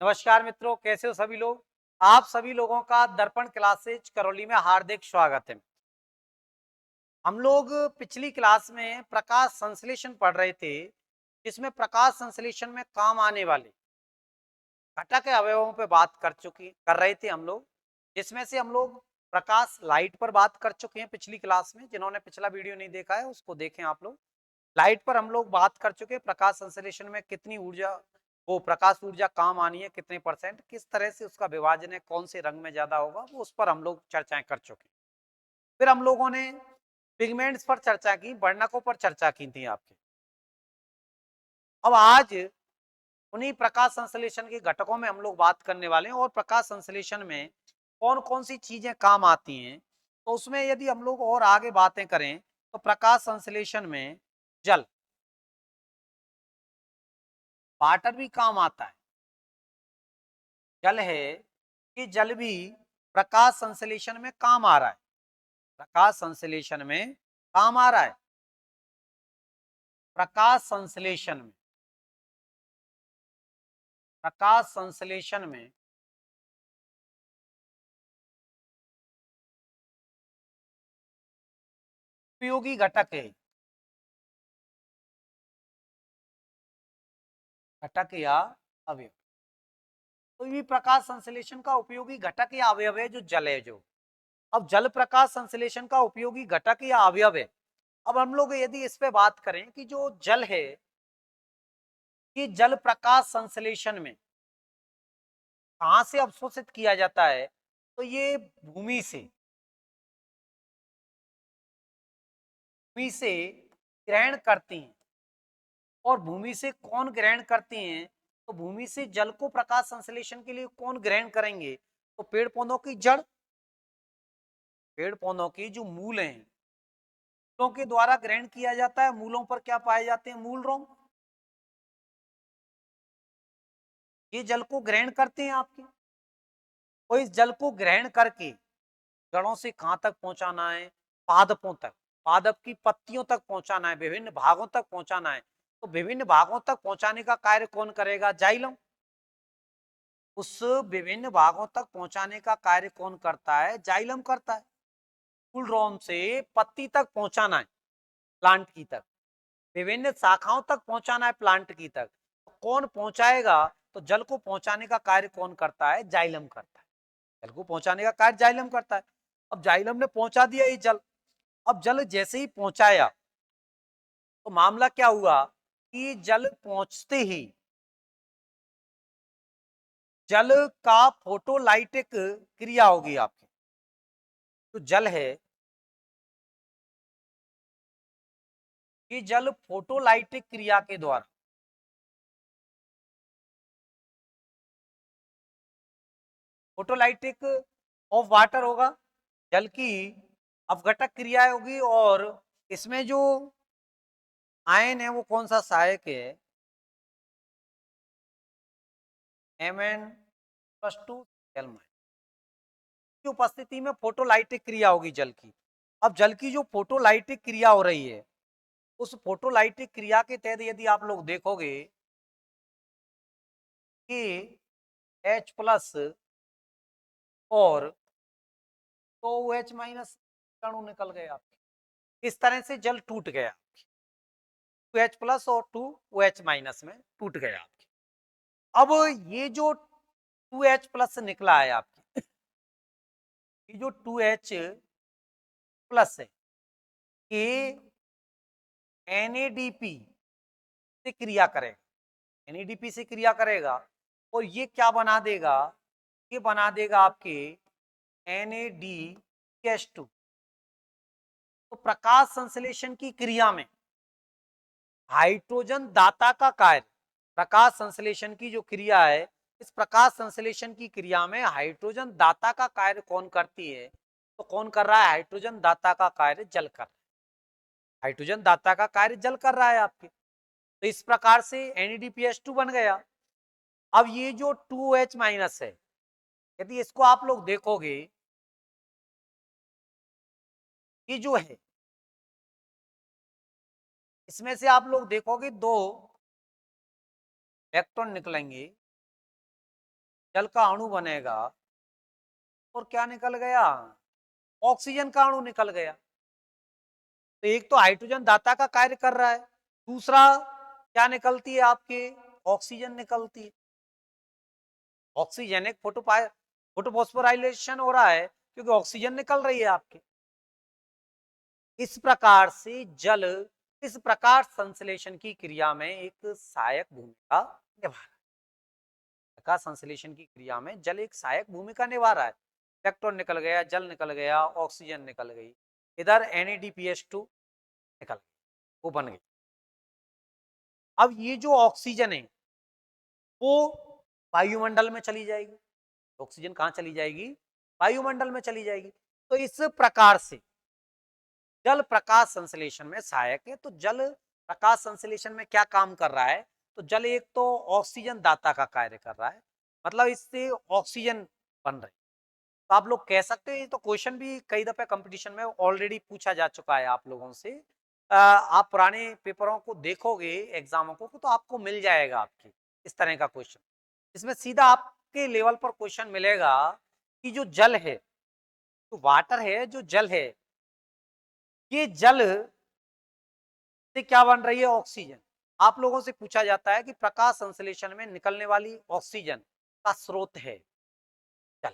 नमस्कार मित्रों, कैसे हो सभी लोग। आप सभी लोगों का दर्पण क्लासेज करौली में हार्दिक स्वागत है। हम लोग पिछली क्लास में प्रकाश संश्लेषण पढ़ रहे थे, जिसमें प्रकाश संश्लेषण में काम आने वाले घटक के अवयवों पे बात कर रहे थे हम लोग, जिसमें से हम लोग प्रकाश लाइट पर बात कर चुके हैं पिछली क्लास में। जिन्होंने पिछला वीडियो नहीं देखा है उसको देखें आप लोग। लाइट पर हम लोग बात कर चुके हैं, प्रकाश संश्लेषण में कितनी ऊर्जा, वो प्रकाश ऊर्जा काम आनी है, कितने परसेंट, किस तरह से उसका विभाजन है, कौन से रंग में ज्यादा होगा, वो उस पर हम लोग चर्चाएं कर चुके हैं। फिर हम लोगों ने पिगमेंट्स पर चर्चा की, वर्णकों पर चर्चा की थी आपके। अब आज उन्हीं प्रकाश संश्लेषण के घटकों में हम लोग बात करने वाले हैं, और प्रकाश संश्लेषण में कौन कौन सी चीजें काम आती हैं। तो उसमें यदि हम लोग और आगे बातें करें तो प्रकाश संश्लेषण में जल, वाटर भी काम आता है। जल है कि जल भी प्रकाश संश्लेषण में काम आ रहा है, प्रकाश संश्लेषण में काम आ रहा है। प्रकाश संश्लेषण में, प्रकाश संश्लेषण में उपयोगी घटक है, घटक या अवयव। तो ये प्रकाश संश्लेषण का उपयोगी घटक या अवयव है जो जल है। जो अब जल प्रकाश संश्लेषण का उपयोगी घटक या अवयव है। अब हम लोग यदि इस पे बात करें कि जो जल है, कि जल प्रकाश संश्लेषण में कहां से अवशोषित किया जाता है, तो ये भूमि से, भूमि से ग्रहण करती हैं। और भूमि से कौन ग्रहण करती हैं, तो भूमि से जल को प्रकाश संश्लेषण के लिए कौन ग्रहण करेंगे, तो पेड़ पौधों की जड़, पेड़ पौधों की जो मूल हैं, मूलों के द्वारा ग्रहण किया जाता है। मूलों पर क्या पाए जाते हैं, मूल रोम, ये जल को ग्रहण करते हैं आपके। और इस जल को ग्रहण करके जड़ों से कहां तक पहुंचाना है, पादपों तक, पादप की पत्तियों तक पहुंचाना है, विभिन्न भागों तक पहुंचाना है। तो विभिन्न भागों तक पहुंचाने का कार्य कौन करेगा, जाइलम। उस विभिन्न भागों तक पहुंचाने का कार्य कौन करता है, जाइलम करता है। फूल रोम से पत्ती तक पहुंचाना है, प्लांट की तक, विभिन्न शाखाओं तक पहुंचाना है, प्लांट की तक। तो कौन पहुंचाएगा, तो जल को पहुंचाने का कार्य कौन करता है, जाइलम करता है। जल को पहुंचाने का कार्य जाइलम करता है। अब जाइलम ने पहुंचा दिया ये जल। अब जल जैसे ही पहुंचाया, तो मामला क्या हुआ कि जल पहुंचते ही जल का फोटोलाइटिक क्रिया होगी आपकी। तो जल है कि जल फोटोलाइटिक क्रिया के द्वारा, फोटोलाइटिक ऑफ वाटर होगा, जल की अपघटक क्रिया होगी। और इसमें जो आयन है वो कौन सा सहायक है, Mn+2 की उपस्थिति में फोटोलाइटिक क्रिया होगी जल की। अब जल की जो फोटोलाइटिक क्रिया हो रही है, उस फोटोलाइटिक क्रिया के तहत यदि आप लोग देखोगे कि H+ और तो OH- अणु निकल गए आपके। इस तरह से जल टूट गया, 2H+ और 2OH- में टूट गया आपके। अब ये जो 2H+ निकला है आपके, ये जो 2H+ है, ये NADP से क्रिया करेगा, NADP से क्रिया करेगा। और ये क्या बना देगा, ये बना देगा आपके NADH2। तो प्रकाश संश्लेषण की क्रिया में हाइड्रोजन दाता का कार्य, प्रकाश संश्लेषण की जो क्रिया है, इस प्रकाश संश्लेषण की क्रिया में हाइड्रोजन दाता का कार्य कौन करती है, तो कौन कर रहा है, हाइड्रोजन दाता का कार्य जल कर रहा है। हाइड्रोजन दाता का कार्य जल कर रहा है आपके। तो इस प्रकार से NADPH2 बन गया। अब ये जो 2H- है, यदि इसको आप लोग देखोगे, ये जो है, इसमें से आप लोग देखोगे दो इलेक्ट्रॉन निकलेंगे, जल का अणु बनेगा और क्या निकल गया, ऑक्सीजन का अणु निकल गया। तो एक तो हाइड्रोजन दाता का कार्य कर रहा है, दूसरा क्या निकलती है आपके, ऑक्सीजन निकलती है। ऑक्सीजन एक फोटोफॉस्फोराइलेशन हो रहा है क्योंकि ऑक्सीजन निकल रही है आपकी। इस प्रकार से जल इस प्रकार संश्लेषण की क्रिया में एक सहायक भूमिका निभा रहा है। प्रकाश संश्लेषण की क्रिया में जल एक सहायक भूमिका निभा रहा है। इलेक्ट्रॉन निकल गया, जल निकल गया, ऑक्सीजन निकल गई, इधर NADPH2 निकल गई, वो बन गई। अब ये जो ऑक्सीजन है वो वायुमंडल में चली जाएगी। ऑक्सीजन कहां चली जाएगी, वायुमंडल में चली जाएगी। तो इस प्रकार से जल प्रकाश संश्लेषण में सहायक है। तो जल प्रकाश संश्लेषण में क्या काम कर रहा है, तो जल एक तो ऑक्सीजन दाता का कार्य कर रहा है, मतलब इससे ऑक्सीजन बन रही। तो आप लोग कह सकते हो, ये तो क्वेश्चन भी कई दफे कंपटीशन में ऑलरेडी पूछा जा चुका है आप लोगों से। आप पुराने पेपरों को देखोगे, एग्जामों को, तो आपको मिल जाएगा आपकी इस तरह का क्वेश्चन। इसमें सीधा आपके लेवल पर क्वेश्चन मिलेगा कि जो जल है, जो वाटर है, जो जल है, ये जल से क्या बन रही है, ऑक्सीजन। आप लोगों से पूछा जाता है कि प्रकाश संश्लेषण में निकलने वाली ऑक्सीजन का स्रोत है जल,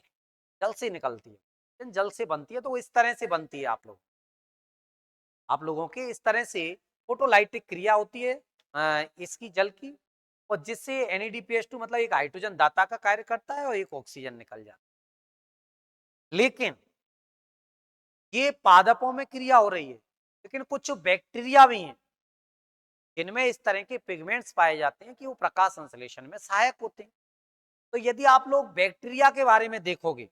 जल से निकलती है, जल से बनती है। तो वो इस तरह से बनती है, आप लोगों के इस तरह से फोटोलाइटिक क्रिया होती है इसकी जल की, और जिससे NADPH2 मतलब एक हाइड्रोजन दाता का कार्य करता है और एक ऑक्सीजन निकल जाता है। लेकिन ये पादपों में क्रिया हो रही है, लेकिन कुछ बैक्टीरिया भी हैं जिनमें इस तरह के पिगमेंट्स पाए जाते हैं कि वो प्रकाश संश्लेषण में सहायक होते हैं। तो यदि आप लोग बैक्टीरिया के बारे में देखोगे,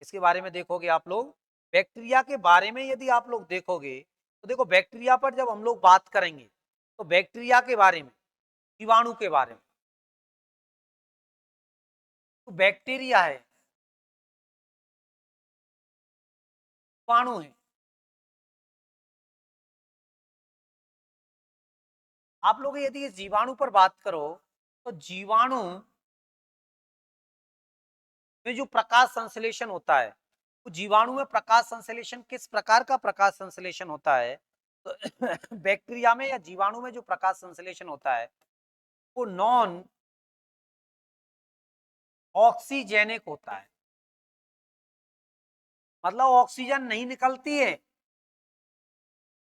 इसके बारे में देखोगे आप लोग, बैक्टीरिया के बारे में यदि आप लोग देखोगे, तो देखो बैक्टीरिया पर जब हम लोग बात करेंगे तो बैक्टीरिया के बारे में, जीवाणु के बारे में, तो बैक्टीरिया है, जीवाणु है। आप लोग यदि इस जीवाणु पर बात करो, तो जीवाणु में जो प्रकाश संश्लेषण होता है, तो जीवाणु में प्रकाश संश्लेषण किस प्रकार का प्रकाश संश्लेषण होता है, तो बैक्टीरिया में या जीवाणु में जो प्रकाश संश्लेषण होता है वो नॉन ऑक्सीजेनिक होता है, मतलब ऑक्सीजन नहीं निकलती है।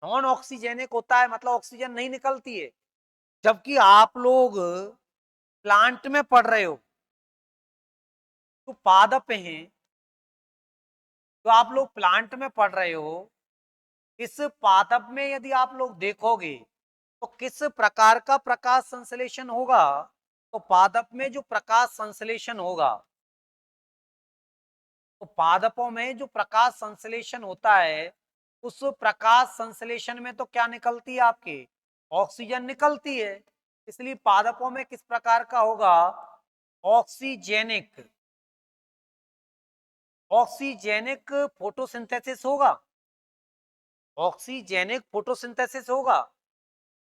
नॉन ऑक्सीजेनिक होता है मतलब ऑक्सीजन नहीं निकलती है। जबकि आप लोग प्लांट में पढ़ रहे हो, तो पादप हैं, तो आप लोग प्लांट में पढ़ रहे हो, इस पादप में यदि आप लोग देखोगे तो किस प्रकार का प्रकाश संश्लेषण होगा, तो पादप में जो प्रकाश संश्लेषण होगा, तो पादपों में जो प्रकाश संश्लेषण होता है, उस प्रकाश संश्लेषण में तो क्या निकलती है आपकी, ऑक्सीजन निकलती है। इसलिए पादपों में किस प्रकार का होगा, ऑक्सीजेनिक, ऑक्सीजेनिक फोटोसिंथेसिस होगा, ऑक्सीजेनिक फोटोसिंथेसिस होगा।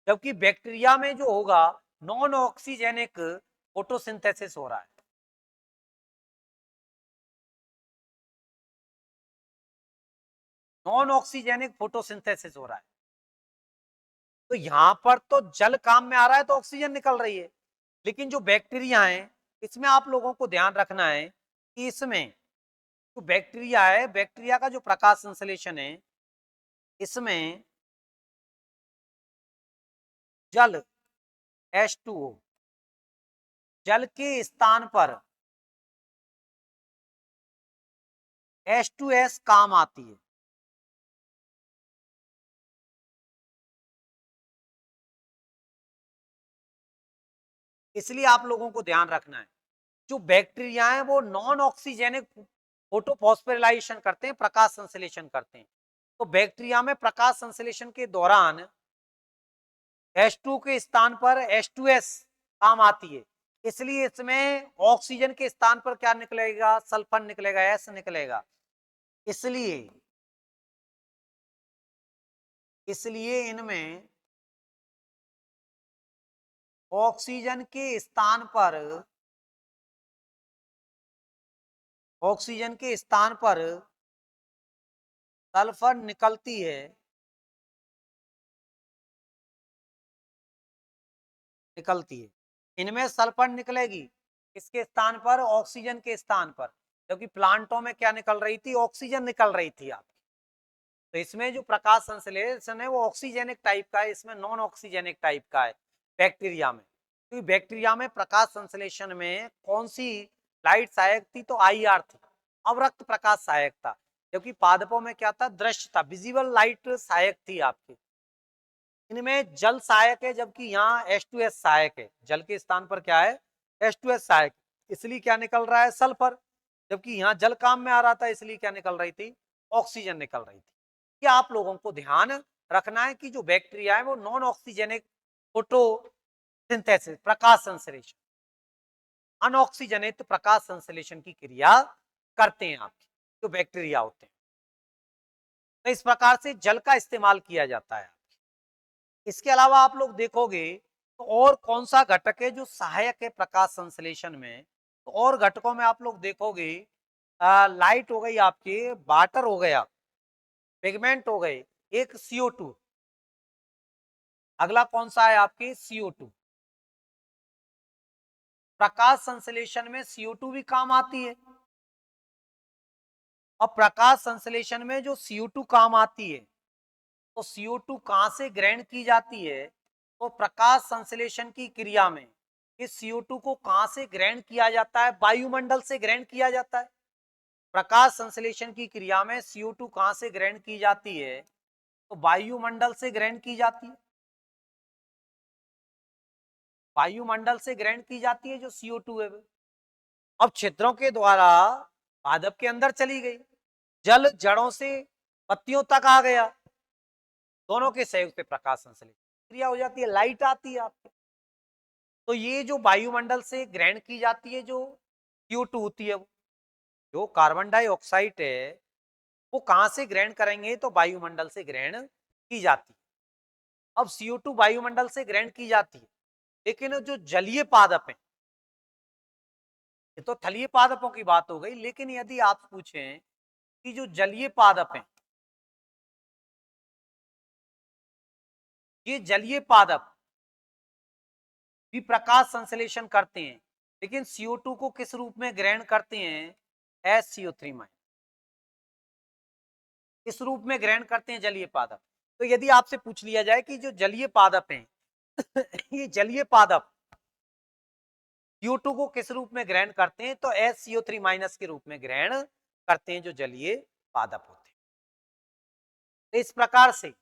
जबकि बैक्टीरिया में जो होगा, नॉन ऑक्सीजेनिक फोटोसिंथेसिस हो रहा है। नॉन ऑक्सीजेनिक फोटोसिंथेसिस हो रहा है। तो यहां पर तो जल काम में आ रहा है तो ऑक्सीजन निकल रही है, लेकिन जो बैक्टीरिया है, इसमें आप लोगों को ध्यान रखना है कि इसमें जो बैक्टीरिया है, बैक्टीरिया का जो प्रकाश संश्लेषण है, इसमें जल H2O, जल के स्थान पर H2S काम आती है। इसलिए आप लोगों को ध्यान रखना है, जो बैक्टीरिया है वो नॉन ऑक्सीजेनिक फोटोफॉस्फोराइलेशन करते हैं, प्रकाश संश्लेषण करते हैं। तो बैक्टीरिया में प्रकाश संश्लेषण के दौरान H2 के स्थान पर H2S काम आती है। इसलिए इसमें ऑक्सीजन के स्थान पर क्या निकलेगा, सल्फर निकलेगा, एस निकलेगा। इसलिए इसलिए इनमें ऑक्सीजन के स्थान पर ऑक्सीजन के स्थान पर सल्फर निकलती है, इनमें सल्फर निकलेगी किसके स्थान पर? ऑक्सीजन के स्थान पर, क्योंकि प्लांटों में क्या निकल रही थी? ऑक्सीजन निकल रही थी आपकी। तो इसमें जो प्रकाश संश्लेषण है वो ऑक्सीजेनिक टाइप का है, इसमें नॉन ऑक्सीजेनिक टाइप का है बैक्टीरिया में। तो बैक्टीरिया में प्रकाश संश्लेषण में कौन सी लाइट सहायक थी? तो आईआर थी, अवरक्त प्रकाश सहायक था। क्योंकि पादपों में क्या था? दृश्य था, विजिबल लाइट सहायक थी आपकी। इनमें जल सहायक है, जबकि यहाँ H2S सहायक है। जल के स्थान पर क्या है? H2S सहायक, इसलिए क्या निकल रहा है? सल्फर। जबकि यहाँ जल काम में आ रहा था, इसलिए क्या निकल रही थी? ऑक्सीजन निकल रही थी। ये आप लोगों को ध्यान रखना है कि जो बैक्टीरिया है वो नॉन ऑक्सीजेनिक फोटोसिंथेसिस, प्रकाश संश्लेषण, अनऑक्सीजनित प्रकाश संश्लेषण की क्रिया करते हैं आपके जो बैक्टीरिया होते हैं। तो इस प्रकार से जल का इस्तेमाल किया जाता है। इसके अलावा आप लोग देखोगे तो और कौन सा घटक है जो सहायक है प्रकाश संश्लेषण में? तो और घटकों में आप लोग देखोगे लाइट हो गई आपकी, वाटर हो गया, पिगमेंट हो गए, एक CO2, अगला कौन सा है आपके? CO2। प्रकाश संश्लेषण में CO2 भी काम आती है। और प्रकाश संश्लेषण में जो CO2 काम आती है, तो CO2 कहां से ग्रहण की जाती है? तो प्रकाश संश्लेषण की क्रिया में इस CO2 को कहां से ग्रहण किया जाता है? वायुमंडल से ग्रहण किया जाता है। प्रकाश संश्लेषण की क्रिया में CO2 कहां से ग्रहण की जाती है? तो वायुमंडल से ग्रहण की जाती है। वायुमंडल से ग्रहण की जाती है जो CO2 है। अब छिद्रों के द्वारा पादप के अंदर चली गई, जल जड़ों से पत्तियों तक आ गया, दोनों के सहयोग से प्रकाश संश्लेषण क्रिया हो जाती है, लाइट आती है आपके। तो ये जो वायुमंडल से ग्रहण की जाती है जो CO2 होती है, वो जो कार्बन डाइऑक्साइड है वो कहां से ग्रहण करेंगे? तो वायुमंडल से ग्रहण की जाती है। अब CO2 वायुमंडल से ग्रहण की जाती है, लेकिन जो जलीय पादप है, ये तो थलीय पादपों की बात हो गई, लेकिन यदि आप पूछें कि जो जलीय पादप हैं, ये जलीय पादप भी प्रकाश संश्लेषण करते हैं, लेकिन CO2 को किस रूप में ग्रहण करते हैं? HCO3 इस रूप में ग्रहण करते हैं जलीय पादप। तो यदि आपसे पूछ लिया जाए कि जो जलीय पादप हैं ये जलीय पादप CO2 को किस रूप में ग्रहण करते हैं? तो HCO3 के रूप में ग्रहण करते हैं जो जलीय पादप होते हैं। तो इस प्रकार से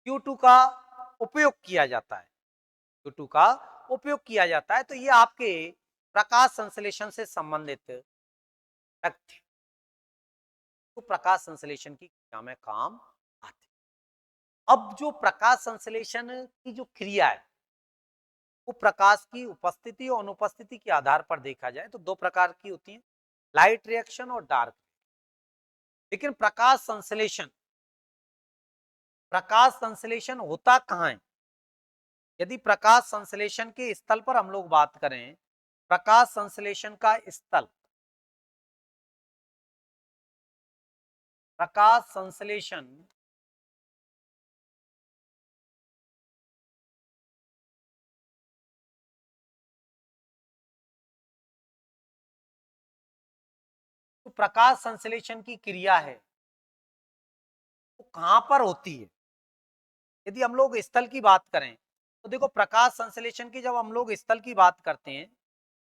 CO2 का उपयोग किया जाता है, CO2 का उपयोग किया जाता है। तो ये आपके प्रकाश संश्लेषण से संबंधित तथ्य तो प्रकाश संश्लेषण की क्रिया में काम आते हैं। अब जो प्रकाश संश्लेषण की जो क्रिया है वो प्रकाश की उपस्थिति और अनुपस्थिति के आधार पर देखा जाए तो दो प्रकार की होती है, लाइट रिएक्शन और डार्क। लेकिन प्रकाश संश्लेषण होता कहां है? यदि प्रकाश संश्लेषण के स्थल पर हम लोग बात करें, प्रकाश संश्लेषण का स्थल, प्रकाश संश्लेषण तो प्रकाश संश्लेषण की क्रिया है वो कहां पर होती है? यदि हम लोग स्थल की बात करें तो देखो, प्रकाश संश्लेषण की जब हम लोग स्थल की बात करते हैं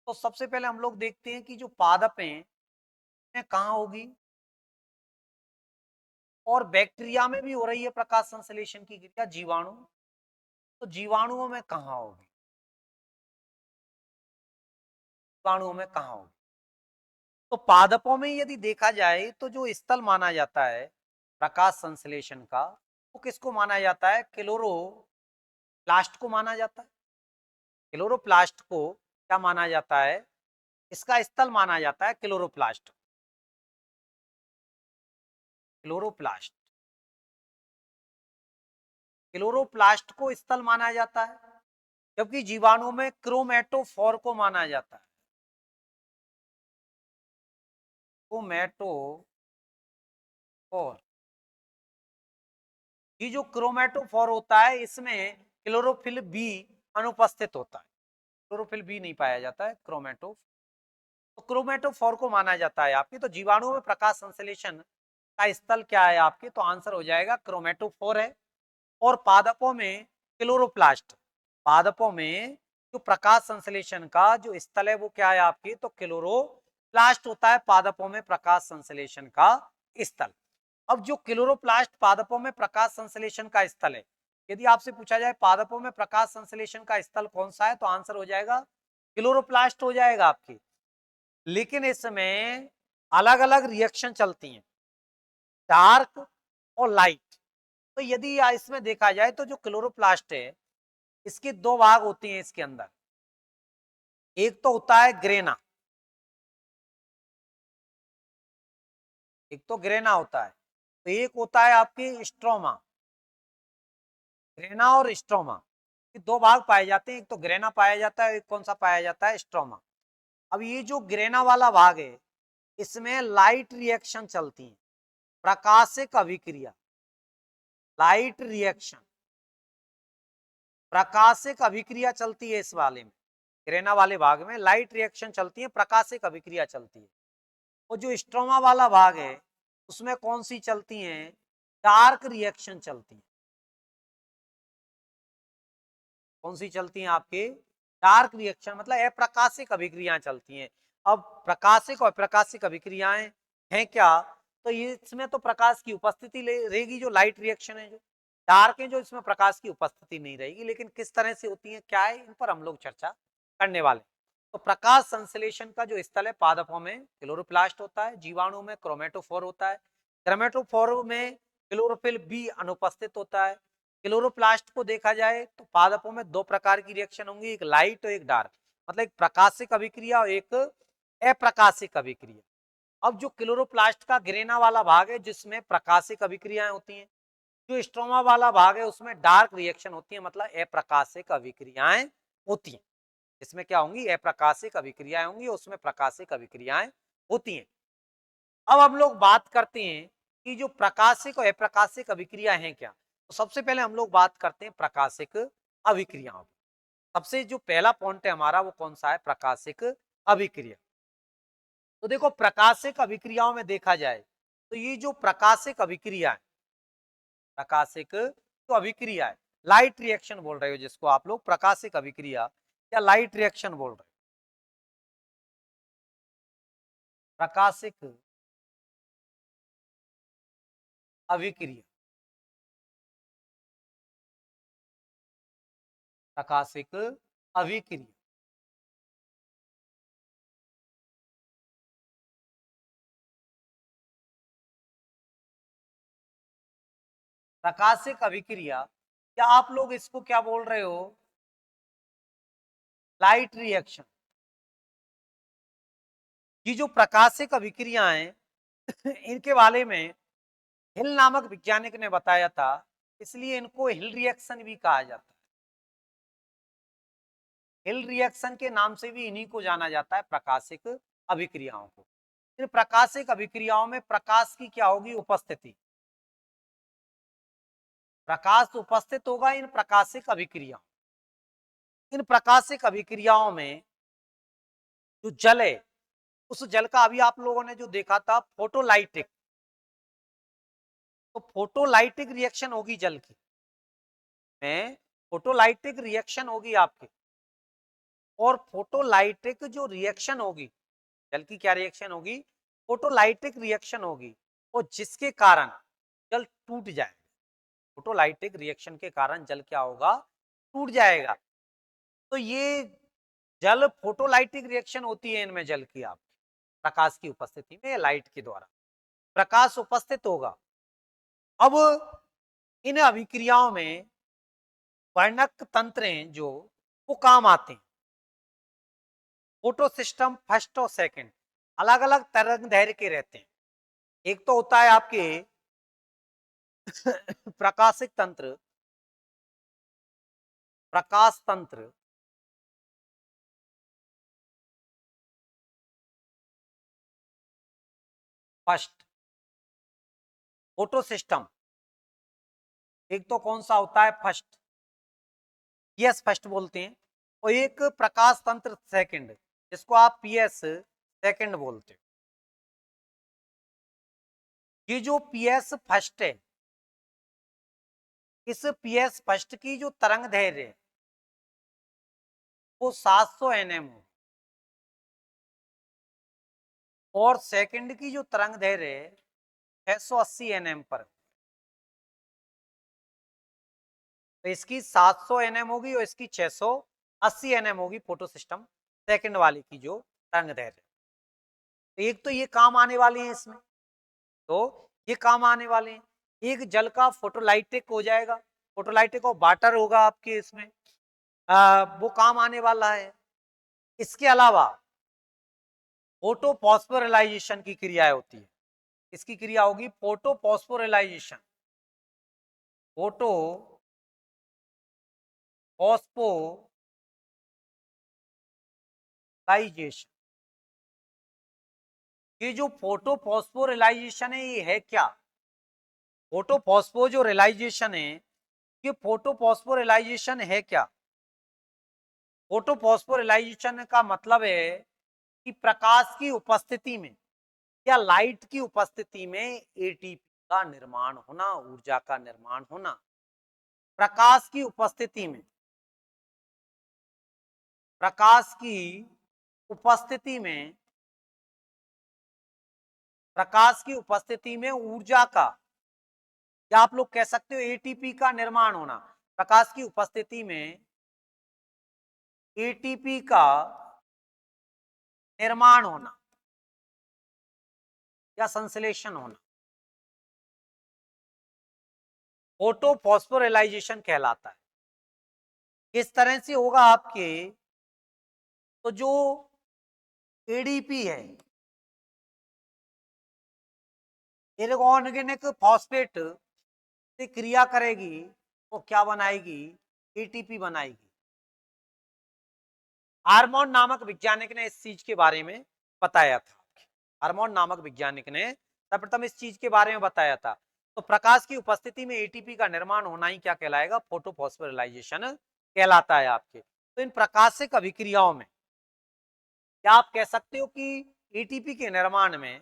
तो सबसे पहले हम लोग देखते हैं कि जो पादप हैं कहाँ होगी, और बैक्टीरिया में भी हो रही है प्रकाश संश्लेषण की क्रिया, जीवाणु, तो जीवाणुओं में कहाँ होगी? जीवाणुओं में कहाँ होगी? तो पादपों में यदि देखा जाए तो जो स्थल माना जाता है प्रकाश संश्लेषण का वो किसको माना जाता है? क्लोरोप्लास्ट को माना जाता है। क्लोरोप्लास्ट को क्या माना जाता है? इसका स्थल माना जाता है क्लोरोप्लास्ट। क्लोरोप्लास्ट क्लोरोप्लास्ट को स्थल माना जाता है, जबकि जीवाणु में क्रोमेटोफोर को माना जाता है। क्रोमेटोफोर, ये जो क्रोमेटोफोर होता है इसमें क्लोरोफिल बी अनुपस्थित होता है, क्लोरोफिल बी नहीं पाया जाता है क्रोमेटो, तो क्रोमेटोफोर को माना जाता है आपके। तो जीवाणुओं में प्रकाश संश्लेषण का स्थल क्या है आपके, तो आंसर हो जाएगा क्रोमेटोफोर है। और पादपों में क्लोरोप्लास्ट, पादपों में जो प्रकाश संश्लेषण का जो स्थल है वो क्या है आपकी, तो क्लोरोप्लास्ट होता है पादपों में प्रकाश संश्लेषण का स्थल। अब जो क्लोरोप्लास्ट पादपों में प्रकाश संश्लेषण का स्थल है, यदि आपसे पूछा जाए पादपों में प्रकाश संश्लेषण का स्थल कौन सा है, तो आंसर हो जाएगा क्लोरोप्लास्ट हो जाएगा आपकी। लेकिन इसमें अलग अलग रिएक्शन चलती हैं, डार्क और लाइट। तो यदि इसमें देखा जाए तो जो क्लोरोप्लास्ट है इसके दो भाग होते हैं इसके अंदर, एक तो होता है ग्रेना, एक तो ग्रेना होता है, तो एक होता है आपकी स्ट्रोमा, ग्रेना और स्ट्रोमा, ये दो भाग पाए जाते हैं, एक तो ग्रेना पाया जाता है, एक कौन सा पाया जाता है, स्ट्रोमा। अब ये जो ग्रेना वाला भाग है इसमें लाइट रिएक्शन चलती है, प्रकाशिक अभिक्रिया, लाइट रिएक्शन, प्रकाशिक अभिक्रिया चलती है इस वाले में, ग्रेना वाले भाग में लाइट रिएक्शन चलती है, प्रकाशिक अभिक्रिया चलती है। और जो स्ट्रोमा वाला भाग है उसमें कौन सी चलती है, डार्क रिएक्शन चलती है। कौन सी चलती हैं आपके, डार्क रिएक्शन, मतलब अप्रकाशिक अभिक्रियाएं चलती हैं। अब प्रकाशिक और प्रकाशिक अभिक्रियाएं हैं क्या, तो ये इसमें तो प्रकाश की उपस्थिति रहेगी, जो लाइट रिएक्शन है, जो डार्क है जो इसमें प्रकाश की उपस्थिति नहीं रहेगी, लेकिन किस तरह से होती है क्या है, इन पर हम लोग चर्चा करने वाले। तो प्रकाश संश्लेषण का जो स्थल है पादपों में क्लोरोप्लास्ट होता है, जीवाणु में क्रोमेटोफोर होता है, क्रोमेटोफोर में क्लोरोफिल बी अनुपस्थित होता है। क्लोरोप्लास्ट को देखा जाए तो पादपों में दो प्रकार की रिएक्शन होंगी, एक लाइट और एक डार्क, मतलब एक प्रकाशिक अभिक्रिया और एक अप्रकाशिक अभिक्रिया। अब जो क्लोरोप्लास्ट का ग्रेना वाला भाग है जिसमें प्रकाशिक अभिक्रियाएं होती हैं, जो स्ट्रोमा वाला भाग है उसमें डार्क रिएक्शन होती है, मतलब अप्रकाशिक अभिक्रियाएं होती हैं। इसमें क्या होंगी, अप्रकाशिक अभिक्रियाएं होंगी, उसमें प्रकाशिक अभिक्रियाएं होती हैं। अब हम लोग बात करते हैं कि जो प्रकाशिक और अप्रकाशिक अभिक्रिया हैं क्या, तो सबसे पहले हम लोग बात करते हैं प्रकाशिक अभिक्रियाओं। सबसे जो पहला पॉइंट है हमारा वो कौन सा है, प्रकाशिक अभिक्रिया। तो देखो प्रकाशिक अभिक्रियाओं में देखा जाए तो ये जो प्रकाशिक अभिक्रिया है, प्रकाशिक तो अभिक्रिया है, लाइट रिएक्शन बोल रहे हो जिसको आप लोग प्रकाशिक अभिक्रिया या लाइट रिएक्शन बोल रहे हो, प्रकाशिक अभिक्रिया, प्रकाशिक अभिक्रिया। प्रकाशिक अभिक्रिया या आप लोग इसको क्या बोल रहे हो, लाइट रिएक्शन। ये जो प्रकाशिक अभिक्रियाएं इनके बारे में हिल नामक वैज्ञानिक ने बताया था, इसलिए इनको हिल रिएक्शन भी कहा जाता है। हिल रिएक्शन के नाम से भी इन्हीं को जाना जाता है, प्रकाशिक अभिक्रियाओं को। इन प्रकाशिक अभिक्रियाओं में प्रकाश की क्या होगी, उपस्थिति, प्रकाश उपस्थित होगा इन प्रकाशिक अभिक्रियाओं। इन प्रकाशिक अभिक्रियाओं में जो जल है उस जल का अभी आप लोगों ने जो देखा था फोटोलाइटिक, तो फोटोलाइटिक रिएक्शन होगी जल की में, फोटोलाइटिक रिएक्शन होगी आपकी। और फोटोलाइटिक जो रिएक्शन होगी, जल की क्या रिएक्शन होगी, फोटोलाइटिक रिएक्शन होगी, और जिसके कारण जल टूट जाए, फोटोलाइटिक रिएक्शन के कारण जल क्या होगा, टूट जाएगा। तो ये जल फोटोलाइटिक रिएक्शन होती है इनमें जल की, आप प्रकाश की उपस्थिति में लाइट के द्वारा प्रकाश उपस्थित होगा। अब इन अभिक्रियाओं में वर्णक तंत्र हैं जो वो काम आते हैं। फोटो सिस्टम फर्स्ट और सेकंड अलग अलग तरंग दैर्घ्य के रहते हैं। एक तो होता है आपके प्रकाशिक तंत्र, प्रकाश तंत्र, फर्स्ट फोटो सिस्टम, एक तो कौन सा होता है फर्स्ट, पीएस फर्स्ट बोलते हैं, और एक प्रकाश तंत्र सेकंड, जिसको आप पीएस सेकंड बोलते हो। ये जो पीएस फर्स्ट है, इस पीएस फर्स्ट की जो तरंग दैर्घ्य है वो 700 nm हो, और सेकंड की जो तरंग दैर्घ्य है 680 nm पर। तो इसकी 700 nm होगी और इसकी 680 nm होगी फोटो सिस्टम सेकंड वाली की जो तरंग दैर्घ्य। एक तो ये काम आने वाले हैं इसमें, तो ये काम आने वाले हैं। एक जल का फोटोलाइटिक हो जाएगा, फोटोलाइटिक और वाटर होगा आपके इसमें, वो काम आने वाला है। इसके अलावा फोटो फॉस्फोरिलाइजेशन की क्रियाएं होती है, इसकी क्रिया होगी फोटो फॉस्फोरिलाइजेशन, फोटो फॉस्फोराइजेशन। ये जो फोटो फॉस्फोरिलाइजेशन है ये है क्या? फोटो फॉस्फो जो रिलाइजेशन है, ये फोटो फॉस्फोरिलाइजेशन है क्या? फोटो फॉस्फोरिलाइजेशन का मतलब है कि प्रकाश की उपस्थिति में या लाइट की उपस्थिति में एटीपी का निर्माण होना, ऊर्जा का निर्माण होना। प्रकाश की उपस्थिति में, प्रकाश की उपस्थिति में, प्रकाश की उपस्थिति में ऊर्जा का, या आप लोग कह सकते हो एटीपी का निर्माण होना। प्रकाश की उपस्थिति में एटीपी का निर्माण होना या संश्लेषण होना, फोटो फॉस्फोरिलाइजेशन कहलाता है। किस तरह से होगा आपके, तो जो एडीपी है, इनऑर्गेनिक फॉस्फेट से क्रिया करेगी, वो क्या बनाएगी? एटीपी बनाएगी। हार्मोन नामक वैज्ञानिक ने इस चीज के बारे में बताया था। हार्मोन नामक वैज्ञानिक ने सर्वप्रथम इस चीज के बारे में बताया था। तो प्रकाश की उपस्थिति में एटीपी का निर्माण होना ही क्या कहलाएगा? फोटोफॉस्फोरिलाइजेशन कहलाता है आपके। तो इन प्रकाशिक अभिक्रियाओं में क्या आप कह सकते हो कि एटीपी के निर्माण में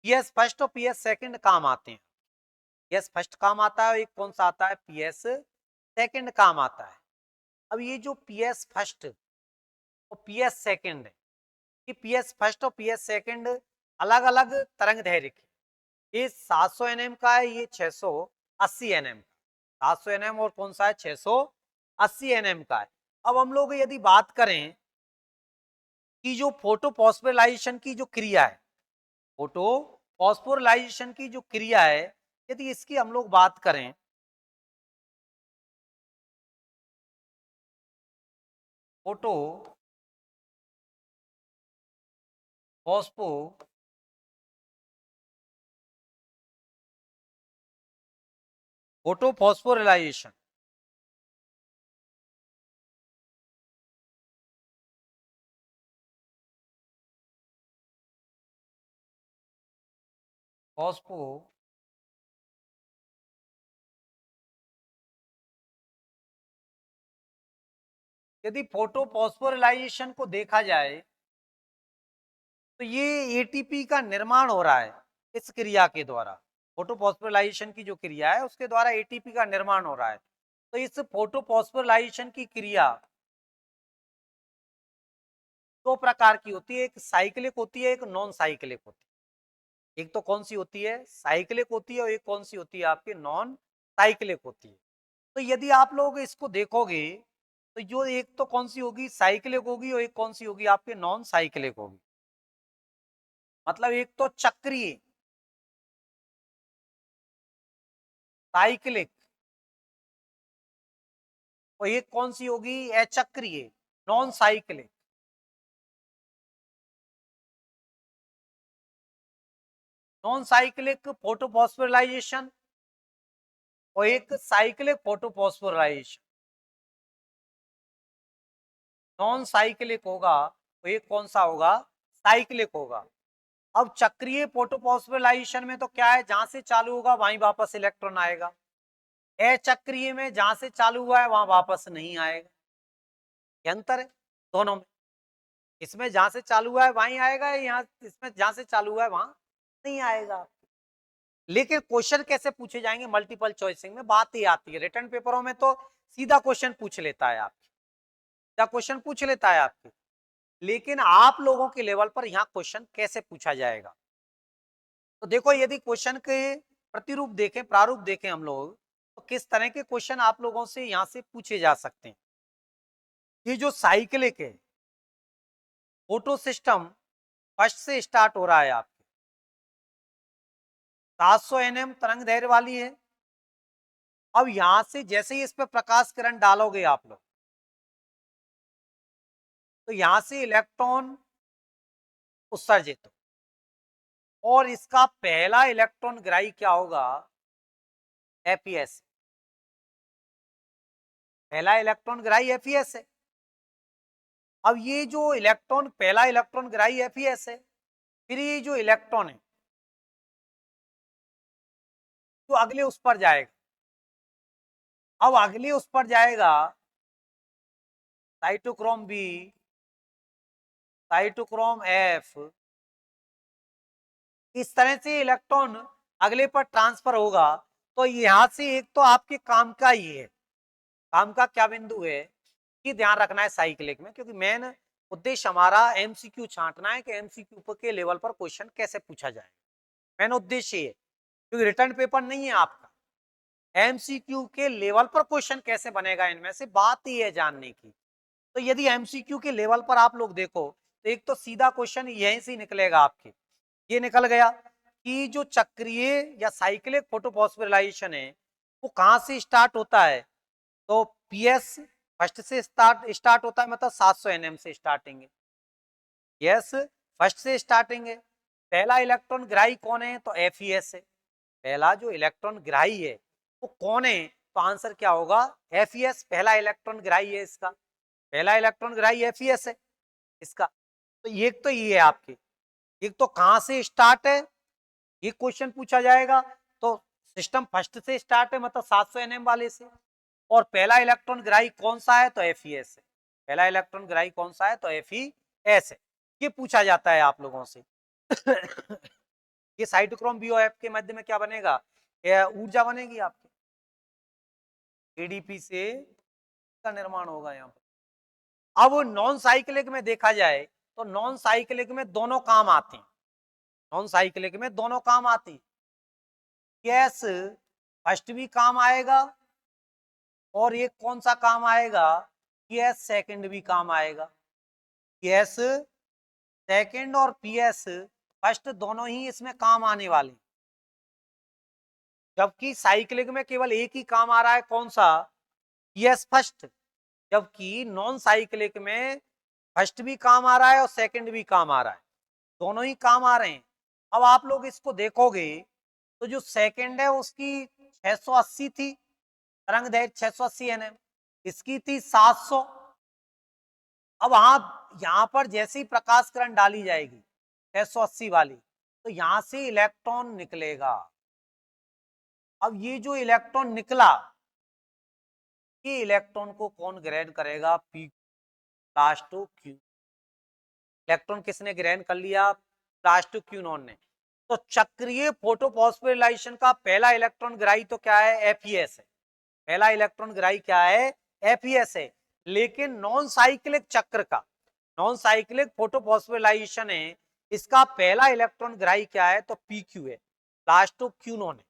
पीएस फर्स्ट और पीएस सेकंड काम आते हैं? पीएस फर्स्ट काम आता है, एक कौन सा आता है? पीएस सेकंड काम आता है। अब ये जो पीएस फर्स्ट और पीएस सेकंड है, ये पीएस फर्स्ट और पीएस सेकंड अलग अलग तरंग दैर्घ्य के, ये 700 nm का है, ये 680 nm का। 700 nm और कौन सा है? 680 nm का है। अब हम लोग यदि बात करें कि जो फोटो फॉस्फोरिलाइजेशन की जो क्रिया है, फोटो फॉस्फोरिलाइजेशन की जो क्रिया है, यदि इसकी हम लोग बात करें, फोटो फॉस्फो फोटो फॉस्फोरिलाइजेशन, फॉस्फो यदि फोटो फॉस्फोरिलाइजेशन को देखा जाए तो ये एटीपी का निर्माण हो रहा है इस क्रिया के द्वारा। फोटो फॉस्फोरिलाइजेशन की जो क्रिया है उसके द्वारा एटीपी का निर्माण हो रहा है। तो इस फोटो फॉस्फोरिलाइजेशन की क्रिया दो प्रकार की होती है, एक साइक्लिक होती है, एक नॉन साइक्लिक होती है। एक तो कौन सी होती है? साइक्लिक होती है, और एक कौन सी होती है आपकी? नॉन साइक्लिक होती है। तो यदि आप लोग इसको देखोगे तो जो एक तो कौन सी होगी? साइक्लिक होगी, और एक कौन सी होगी आपके? नॉन साइक्लिक होगी। मतलब एक तो चक्रीय साइक्लिक, और एक कौन सी होगी? अचक्रीय नॉन साइक्लिक। नॉन साइक्लिक फोटोफॉस्फोरिलाइजेशन और एक साइक्लिक फोटोफॉस्फोरिलाइजेशन। नॉन साइक्लिक होगा तो एक कौन सा होगा? साइक्लिक होगा। अब चक्रीय फोटोफॉस्फोराइलेशन में तो क्या है, जहां से चालू होगा वहीं वापस इलेक्ट्रॉन आएगा। अचक्रीय में जहां से चालू हुआ है वहां वापस नहीं आएगा। ये अंतर है दोनों में। इसमें जहां से चालू हुआ है वहीं आएगा, यहाँ इसमें जहां से चालू हुआ है वहां नहीं आएगा। लेकिन क्वेश्चन कैसे पूछे जाएंगे मल्टीपल चॉइसिंग में, बात ही आती है। रिटर्न पेपरों में तो सीधा क्वेश्चन पूछ लेता है आपकी, सीधा क्वेश्चन पूछ लेता है आपकी। लेकिन आप लोगों के लेवल पर यहाँ क्वेश्चन कैसे पूछा जाएगा, तो देखो यदि क्वेश्चन के प्रतिरूप देखें, प्रारूप देखें हम लोग, तो किस तरह के क्वेश्चन आप लोगों से यहाँ से पूछे जा सकते हैं। ये जो साइक्लिक है फोटो सिस्टम फर्स्ट से स्टार्ट हो रहा है आपके 700 nm तरंग दैर्ध्य वाली है। अब यहां से जैसे ही इस पे प्रकाश किरण डालोगे आप लोग, तो यहां से इलेक्ट्रॉन उत्सर्जित हो और इसका पहला इलेक्ट्रॉन ग्राही क्या होगा, एफईएस। पहला इलेक्ट्रॉन ग्राही एफईएस है। अब ये जो इलेक्ट्रॉन, पहला इलेक्ट्रॉन ग्राही एफईएस है, फिर ये जो इलेक्ट्रॉन है तो अगले उस पर जाएगा। अब अगले उस पर जाएगा साइटोक्रोम बी, साइटोक्रोम एफ, इस तरह से इलेक्ट्रॉन अगले पर ट्रांसफर होगा। तो यहां से एक तो आपके काम का ही है, काम का क्या बिंदु है कि ध्यान रखना है साइक्लिक में, क्योंकि मेन उद्देश्य हमारा एमसीक्यू छांटना है कि एमसीक्यू के लेवल पर क्वेश्चन कैसे पूछा जाए। मेन उद्देश्य ये, क्योंकि रिटर्न पेपर नहीं है आपका, एमसीक्यू के लेवल पर क्वेश्चन कैसे बनेगा, इनमें से बात ही है जानने की। तो यदि एमसीक्यू के लेवल पर आप लोग देखो तो एक तो सीधा क्वेश्चन यहीं से निकलेगा आपके, ये निकल गया कि जो चक्रीय या साइक्लिक फोटोफॉस्फोराइलेशन है वो कहां से स्टार्ट होता है, तो पीएस फर्स्ट से स्टार्ट होता है, मतलब 700 nm से स्टार्टिंग है। यस, फर्स्ट से स्टार्टिंग है। पहला इलेक्ट्रॉन ग्राही कौन है, तो एफईएस है। पहला जो इलेक्ट्रॉन ग्राही है वो कौन है, तो आंसर क्या होगा, एफईएस। पहला इलेक्ट्रॉन ग्राही है इसका, पहला इलेक्ट्रॉन ग्राही एफईएस है इसका। तो ये है आपकी, एक तो कहां से स्टार्ट है ये क्वेश्चन पूछा जाएगा। तो सिस्टम फर्स्ट से स्टार्ट है, मतलब 700 nm वाले से। और पहला इलेक्ट्रॉन ग्राही कौन सा है, तो एफईएस है। पहला इलेक्ट्रॉन ग्राही कौन सा है, तो एफईएस है। ये पूछा जाता है आप लोगों से। ये साइटोक्रोम बीओएफ के मध्य में क्या बनेगा, ऊर्जा बनेगी आपकी, एडीपी से का निर्माण होगा यहाँ पर। अब नॉन साइक्लिक में देखा जाए तो नॉन साइक्लिक में दोनों काम आते हैं, नॉन साइक्लिक में दोनों काम आती, गैस फर्स्ट भी काम आएगा और एक कौन सा काम आएगा, गैस सेकंड भी काम आएगा। गैस सेकंड और पीएस फर्स्ट दोनों ही इसमें काम आने वाले, जबकि साइक्लिक में केवल एक ही काम आ रहा है, कौन सा, पीएस फर्स्ट। जबकि नॉन साइक्लिक में फर्स्ट भी काम आ रहा है और सेकंड भी काम आ रहा है, दोनों ही काम आ रहे हैं। अब आप लोग इसको देखोगे तो जो सेकंड है उसकी 680 थी तरंग दैर्घ्य, 680 nm, इसकी थी 700। अब आप यहां पर जैसे ही प्रकाश किरण डाली जाएगी 680 वाली, तो यहां से इलेक्ट्रॉन निकलेगा। अब ये जो इलेक्ट्रॉन निकला, ये इलेक्ट्रॉन को कौन ग्रहण करेगा, पी प्लास्टो क्यू। इलेक्ट्रॉन किसने ग्रहण कर लिया, प्लास्टो क्यूनॉन ने। तो चक्रीय फोटोफॉस्फोराइलेशन का पहला इलेक्ट्रॉन ग्राही तो क्या है, एफईएस है। पहला इलेक्ट्रॉन ग्राही क्या है, एफईएस है। लेकिन नॉन साइक्लिक चक्र का, नॉन साइक्लिक फोटोफॉस्फोराइलेशन है, इसका पहला इलेक्ट्रॉन ग्राही क्या है, तो पीक्यू है, प्लास्टो क्यूनॉन है।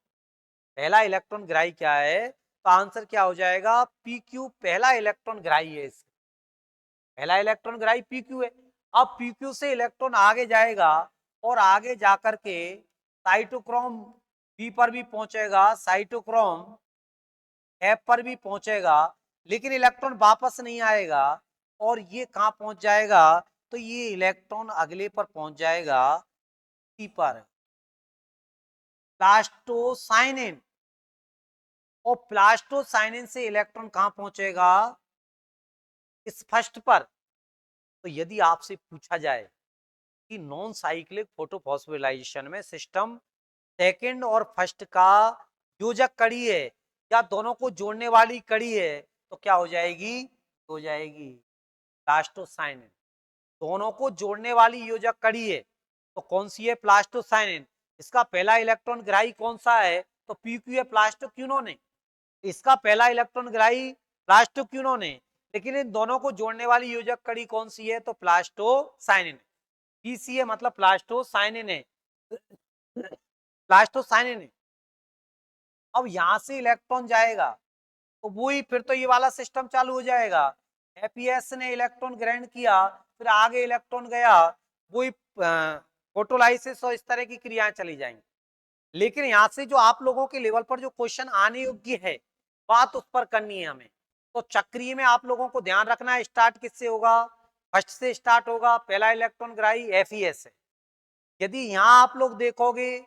पहला इलेक्ट्रॉन ग्राही क्या है, तो आंसर क्या हो जाएगा, पीक्यू पहला इलेक्ट्रॉन ग्राही है इसका, पहला इलेक्ट्रॉन ग्राही पीक्यू है। अब पीक्यू से इलेक्ट्रॉन आगे जाएगा और आगे जाकर के साइटोक्रोम बी पर भी पहुंचेगा, साइटोक्रोम एफ पर भी पहुंचेगा, लेकिन इलेक्ट्रॉन वापस नहीं आएगा। और ये कहां पहुंच जाएगा, तो ये इलेक्ट्रॉन अगले पर पहुंच जाएगा, सी पर, प्लास्टोसाइनिन। और प्लास्टोसाइनिन से इलेक्ट्रॉन कहां पहुंचेगा, इस फर्स्ट पर। तो यदि आपसे पूछा जाए कि नॉन साइक्लिक फोटोफॉस्फोराइलेशन में सिस्टम सेकंड और फर्स्ट का योजक कड़ी है या दोनों को जोड़ने वाली कड़ी है, तो क्या हो जाएगी? हो जाएगी प्लास्टोसाइनिन। दोनों को जोड़ने वाली योजक कड़ी है, तो कौन सी है? प्लास्टोसाइनिन। इसका पहला इलेक्ट्रॉन ग्राही कौन सा है? तो पीक्यू है, प्लास्टोक्विनोन है। इसका पहला इलेक्ट्रॉन ग्राही प्लास्टोक्विनोन है, लेकिन इन दोनों को जोड़ने वाली योजक कड़ी कौन सी है? तो प्लास्टोसाइनिन। पीसी है मतलब प्लास्टोसाइनिन है, प्लास्टोसाइनिन है। अब यहां से इलेक्ट्रॉन जाएगा तो वही फिर तो ये वाला सिस्टम चालू हो जाएगा। एपीएस ने इलेक्ट्रॉन ग्रहण किया, फिर आगे इलेक्ट्रॉन गया, वही फोटोलाइसिस और इस तरह की क्रियाएं चली जाएंगी। लेकिन यहां से जो आप लोगों के लेवल पर जो क्वेश्चन आने योग्य है, बात उस पर करनी है हमें। तो चक्रीय में आप लोगों को ध्यान रखना है, स्टार्ट किससे होगा? फर्स्ट से स्टार्ट होगा। पहला इलेक्ट्रॉन ग्राही एफईएस है। यदि यहाँ आप लोग देखोगे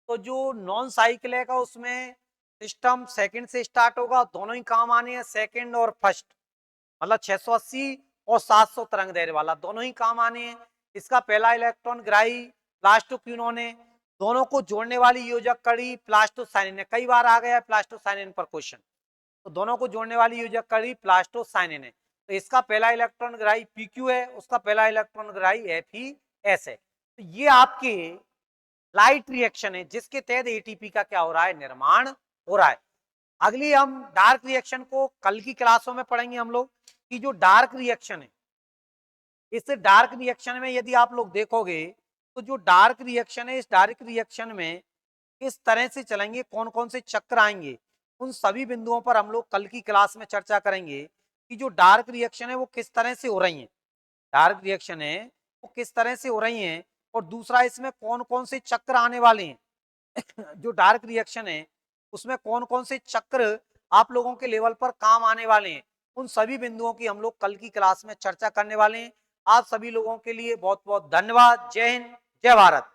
तो जो नॉन साइकिल का उसमें सिस्टम सेकंड से स्टार्ट होगा, दोनों ही काम आने हैं, सेकंड और फर्स्ट, मतलब 680 और 700 तरंग दैर्ध्य वाला, दोनों ही काम आने हैं। इसका पहला इलेक्ट्रॉन ग्राही प्लास्टोक्विनोन है, दोनों को जोड़ने वाली योजक कड़ी प्लास्टोसाइनिन है। कई बार आ गया है प्लास्टोसाइनिन पर क्वेश्चन, तो दोनों को जोड़ने वाली योजक कड़ी प्लास्टोसाइनिन है। तो इसका पहला इलेक्ट्रॉन ग्राही पीक्यू है, उसका पहला इलेक्ट्रॉन ग्राही एफईएस है। तो ये आपके लाइट रिएक्शन है जिसके तहत एटीपी का क्या हो रहा है? निर्माण हो रहा है। अगली हम डार्क रिएक्शन को कल की क्लासों में पढ़ेंगे हम लोग, कि जो डार्क रिएक्शन है, इस डार्क रिएक्शन में यदि आप लोग देखोगे तो जो डार्क रिएक्शन है, इस डार्क रिएक्शन में किस तरह से चलेंगे, कौन कौन से चक्र आएंगे, उन सभी बिंदुओं पर हम लोग कल की क्लास में चर्चा करेंगे कि जो डार्क रिएक्शन है वो किस तरह से हो रही है, डार्क रिएक्शन है वो किस तरह से हो रही है, और दूसरा इसमें कौन कौन से चक्र आने वाले हैं। जो डार्क रिएक्शन है उसमें कौन कौन से चक्र आप लोगों के लेवल पर काम आने वाले हैं, उन सभी बिंदुओं की हम लोग कल की क्लास में चर्चा करने वाले हैं। आप सभी लोगों के लिए बहुत बहुत धन्यवाद। जय हिंद, जय भारत।